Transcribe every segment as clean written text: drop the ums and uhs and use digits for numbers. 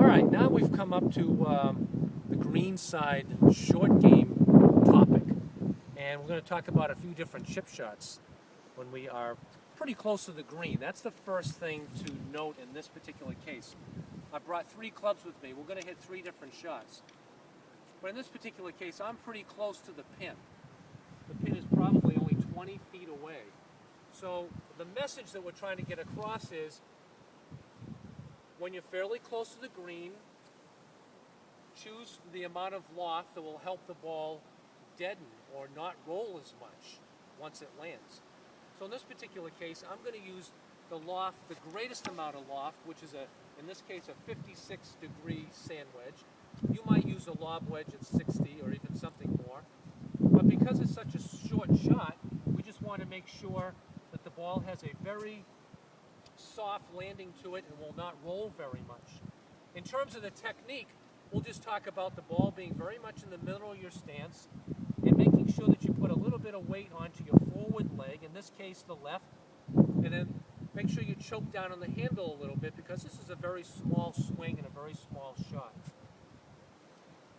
right, now we've come up to the green side short game topic, and we're going to talk about a few different chip shots when we are pretty close to the green. That's the first thing to note in this particular case. I brought 3 clubs with me. We're going to hit 3 different shots. But in this particular case, I'm pretty close to the pin. The pin is probably only 20 feet away. So the message that we're trying to get across is, when you're fairly close to the green, choose the amount of loft that will help the ball deaden or not roll as much once it lands. So in this particular case, I'm going to use the loft, the greatest amount of loft, which is in this case, a 56-degree sand wedge. You might use a lob wedge at 60 or even something more. But because it's such a short shot, we just want to make sure that the ball has a very soft landing to it and will not roll very much. In terms of the technique, we'll just talk about the ball being very much in the middle of your stance and making sure that you put a little bit of weight onto your forward leg, in this case the left, and then make sure you choke down on the handle a little bit, because this is a very small swing and a very small shot.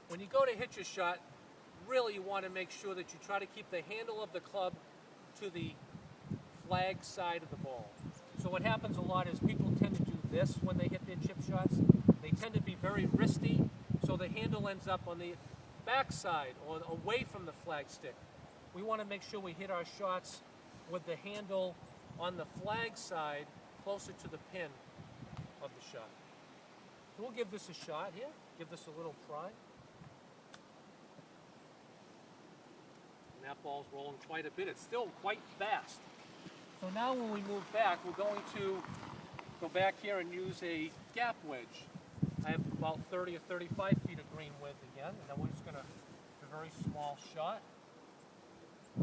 When you go to hit your shot, really you want to make sure that you try to keep the handle of the club to the flag side of the ball. So what happens a lot is people tend to do this when they hit their chip shots. They tend to be very wristy, so the handle ends up on the back side or away from the flag stick. We want to make sure we hit our shots with the handle on the flag side closer to the pin of the shot. So we'll give this a shot here, give this a little try. And that ball's rolling quite a bit. It's still quite fast. So now when we move back, we're going to go back here and use a gap wedge. I have about 30 or 35 feet of green width again, and then we're just going to do a very small shot. A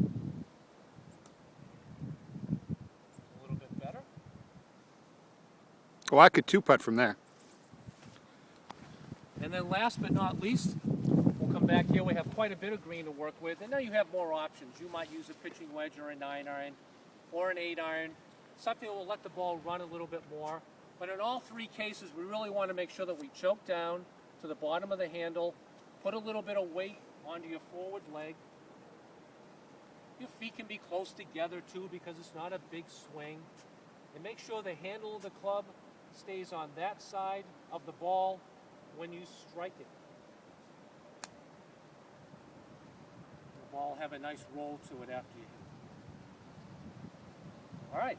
little bit better. Oh, I could 2-putt from there. And then last but not least, we'll come back here. We have quite a bit of green to work with, and now you have more options. You might use a pitching wedge or a 9-iron or an 8-iron, something that will let the ball run a little bit more. But in all 3 cases, we really want to make sure that we choke down to the bottom of the handle, put a little bit of weight onto your forward leg. Your feet can be close together too, because it's not a big swing. And make sure the handle of the club stays on that side of the ball when you strike it. The ball will have a nice roll to it after you hit it. All right.